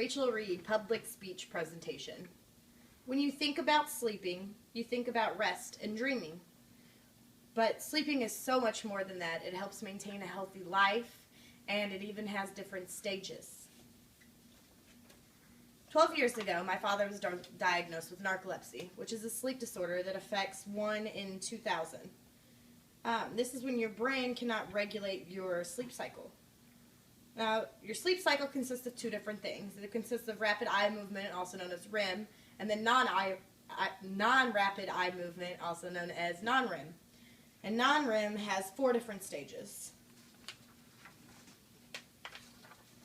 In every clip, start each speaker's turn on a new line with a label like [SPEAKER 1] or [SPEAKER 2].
[SPEAKER 1] Rachael Reid public speech presentation. When you think about sleeping, you think about rest and dreaming. But sleeping is so much more than that. It helps maintain a healthy life, and it even has different stages. 12 years ago, my father was diagnosed with narcolepsy, which is a sleep disorder that affects 1 in 2,000. This is when your brain cannot regulate your sleep cycle. Now, your sleep cycle consists of 2 different things. It consists of rapid eye movement, also known as REM, and then non-rapid eye movement, also known as non-REM. And non-REM has 4 different stages.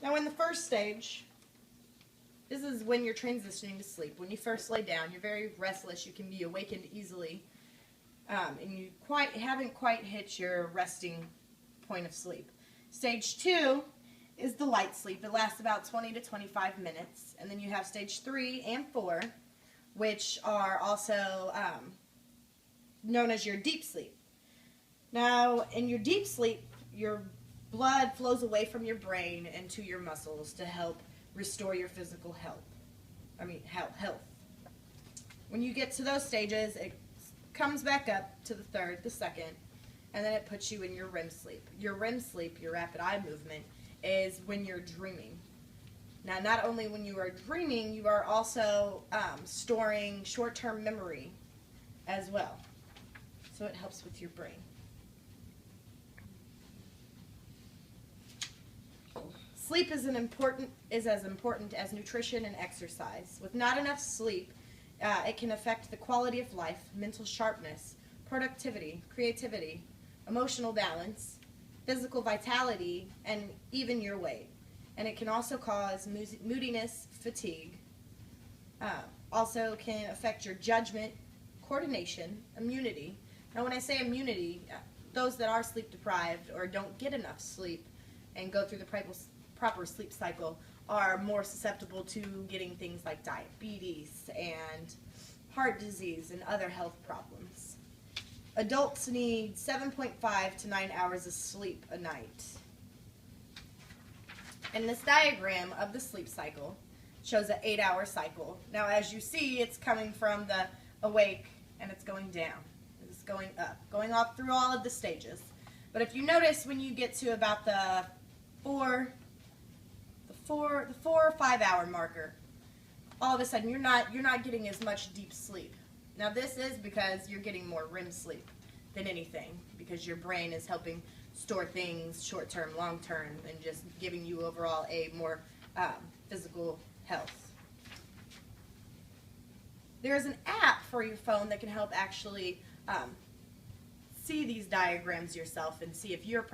[SPEAKER 1] Now, in the first stage, this is when you're transitioning to sleep. When you first lay down, you're very restless. You can be awakened easily, and you haven't quite hit your resting point of sleep. Stage 2 is the light sleep. It lasts about 20 to 25 minutes. And then you have stage 3 and 4, which are also known as your deep sleep. Now, in your deep sleep, your blood flows away from your brain into your muscles to help restore your physical health. When you get to those stages, it comes back up to the third, the second, and then it puts you in your REM sleep. Your REM sleep, your rapid eye movement, is when you're dreaming. Now, not only when you are dreaming, you are also storing short-term memory as well. So it helps with your brain. Sleep is as important as nutrition and exercise. With not enough sleep, it can affect the quality of life, mental sharpness, productivity, creativity, emotional balance, physical vitality, and even your weight. And it can also cause moodiness, fatigue. Also can affect your judgment, coordination, immunity. Now, when I say immunity, those that are sleep deprived or don't get enough sleep and go through the proper sleep cycle are more susceptible to getting things like diabetes and heart disease and other health problems. Adults need 7.5 to 9 hours of sleep a night. And this diagram of the sleep cycle shows an 8-hour cycle. Now, as you see, it's coming from the awake and it's going down. It's going up, going up through all of the stages. But if you notice, when you get to about the 4 or 5 hour marker, all of a sudden you're not getting as much deep sleep. Now, this is because you're getting more REM sleep than anything, because your brain is helping store things short-term, long-term, and just giving you overall a more physical health. There's an app for your phone that can help actually see these diagrams yourself and see if you're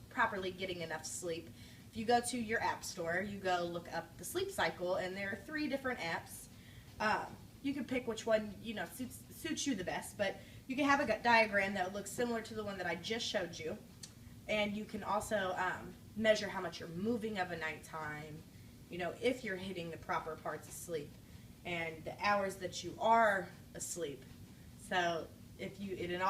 [SPEAKER 1] properly getting enough sleep. If you go to your app store, you go look up the sleep cycle, and there are 3 different apps. You can pick which one suits you the best, but you can have a diagram that looks similar to the one that I just showed you, and you can also measure how much you're moving of a nighttime, if you're hitting the proper parts of sleep, and the hours that you are asleep. So if you can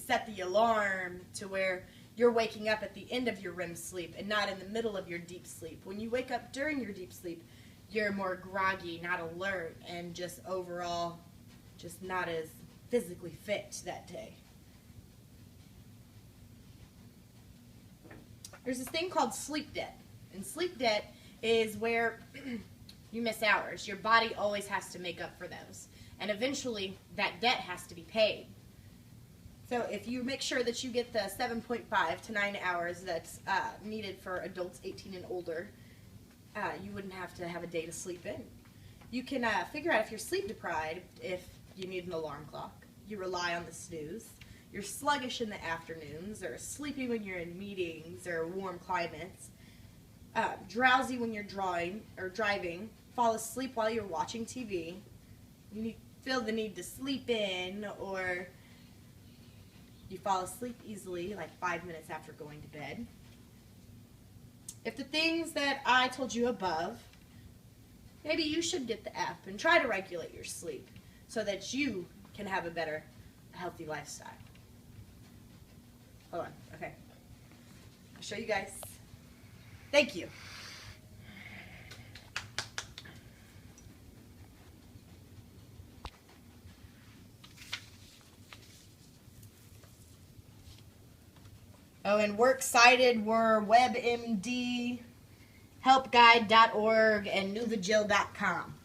[SPEAKER 1] set the alarm to where you're waking up at the end of your REM sleep and not in the middle of your deep sleep. When you wake up during your deep sleep, you're more groggy, not alert, and just overall just not as physically fit that day. There's this thing called sleep debt. And sleep debt is where you miss hours. Your body always has to make up for those. And eventually that debt has to be paid. So if you make sure that you get the 7.5 to 9 hours that's needed for adults 18 and older, you wouldn't have to have a day to sleep in. You can figure out if you're sleep deprived if you need an alarm clock, you rely on the snooze, you're sluggish in the afternoons, or sleepy when you're in meetings or warm climates, drowsy when you're driving, fall asleep while you're watching TV, you feel the need to sleep in, or you fall asleep easily, like 5 minutes after going to bed. If the things that I told you above, maybe you should get the app and try to regulate your sleep so that you can have a better, healthy lifestyle. Hold on, okay. I'll show you guys. Thank you. Oh, and works cited were WebMD, HelpGuide.org, and NuvaJill.com.